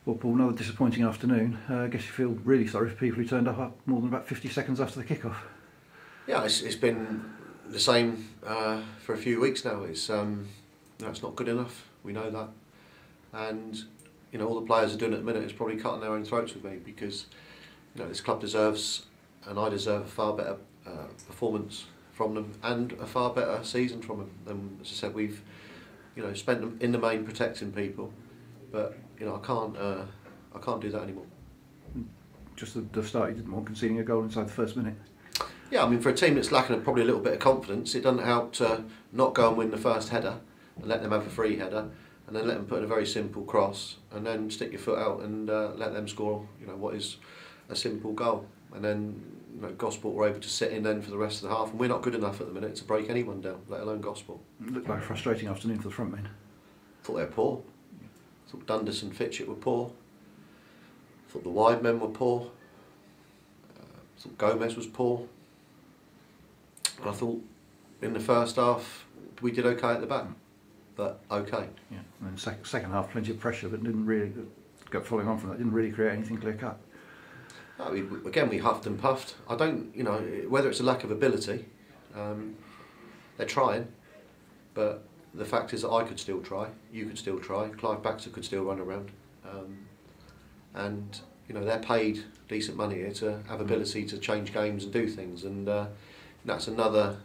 Well, Paul, another disappointing afternoon. I guess you feel really sorry for people who turned up more than about 50 seconds after the kick-off. Yeah, it's been the same for a few weeks now. It's not good enough. We know that, and all the players are doing at the minute is probably cutting their own throats with me, because this club deserves, and I deserve, a far better performance from them and a far better season from them. Than, as I said, we've spent them in the main protecting people, but I can't do that anymore. Just the start, you didn't want conceding a goal inside the first minute. Yeah, I mean, for a team that's lacking probably a little bit of confidence, it doesn't help to not go and win the first header and let them have a free header, and then let them put in a very simple cross, and then stick your foot out and let them score what is a simple goal. And then Gosport were able to sit in then for the rest of the half, and we're not good enough at the minute to break anyone down, let alone Gosport. It looked like a frustrating afternoon for the front men. Thought they were poor. Thought Dundas and Fitchett were poor. Thought the wide men were poor. Thought Gomez was poor. And I thought in the first half we did okay at the back, but okay. Yeah, and then second half plenty of pressure, but didn't really get following on from that. Didn't really create anything clear cut. No, we huffed and puffed. I don't, whether it's a lack of ability, they're trying, but the fact is that I could still try, you could still try, Clive Baxter could still run around, and they're paid decent money here to have ability to change games and do things, and that's another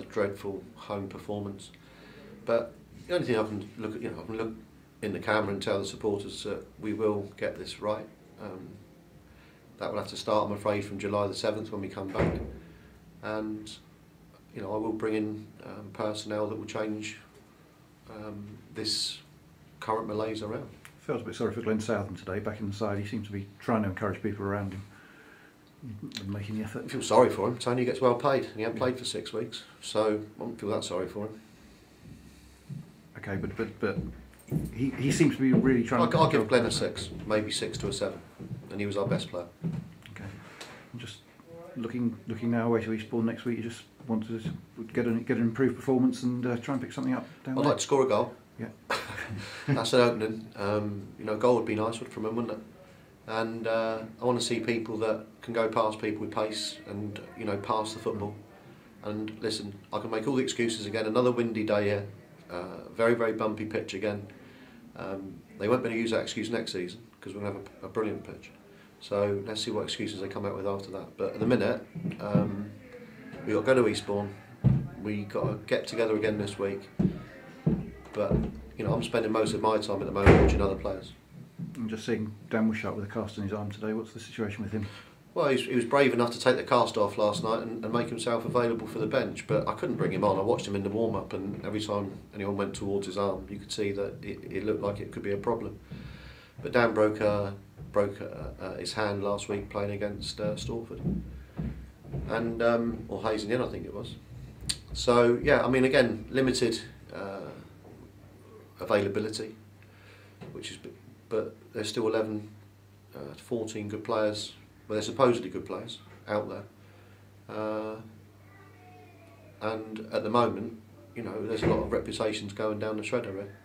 dreadful home performance. But the only thing I can look at, I can look in the camera and tell the supporters that we will get this right. That will have to start, I'm afraid, from July the 7th when we come back, and I will bring in personnel that will change this current malaise around. Feels a bit sorry for Glenn Southam today, back in the side. He seems to be trying to encourage people around him and making the effort. I feel sorry for him. Tony gets well paid, and he hasn't played for 6 weeks, so I don't feel that sorry for him. Okay, but he seems to be really trying. I'll give Glenn a 6, maybe 6 to a 7, and he was our best player. Okay, and just looking now away to Eastbourne next week. You just want to get an improved performance and try and pick something up down there. I'd like to score a goal. Yeah, that's an opening. A goal would be nice from him, wouldn't it? And I want to see people that can go past people with pace and pass the football. And listen, I can make all the excuses again. Another windy day here, very, very bumpy pitch again. They won't be able to use that excuse next season because we're going to have a brilliant pitch. So let's see what excuses they come out with after that. But at the minute, we've got to go to Eastbourne. We've got to get together again this week. But I'm spending most of my time at the moment watching other players. I'm just seeing Dan Wishart with a cast on his arm today. What's the situation with him? Well, he was brave enough to take the cast off last night and make himself available for the bench, but I couldn't bring him on. I watched him in the warm-up, and every time anyone went towards his arm, you could see that it looked like it could be a problem. But Dan broke his hand last week playing against Stortford, and or Hazelden, I think it was. So yeah, I mean, again, limited availability, but there's still 11 to 14 good players. Well, they're supposedly good players out there, and at the moment, there's a lot of reputations going down the shredder here.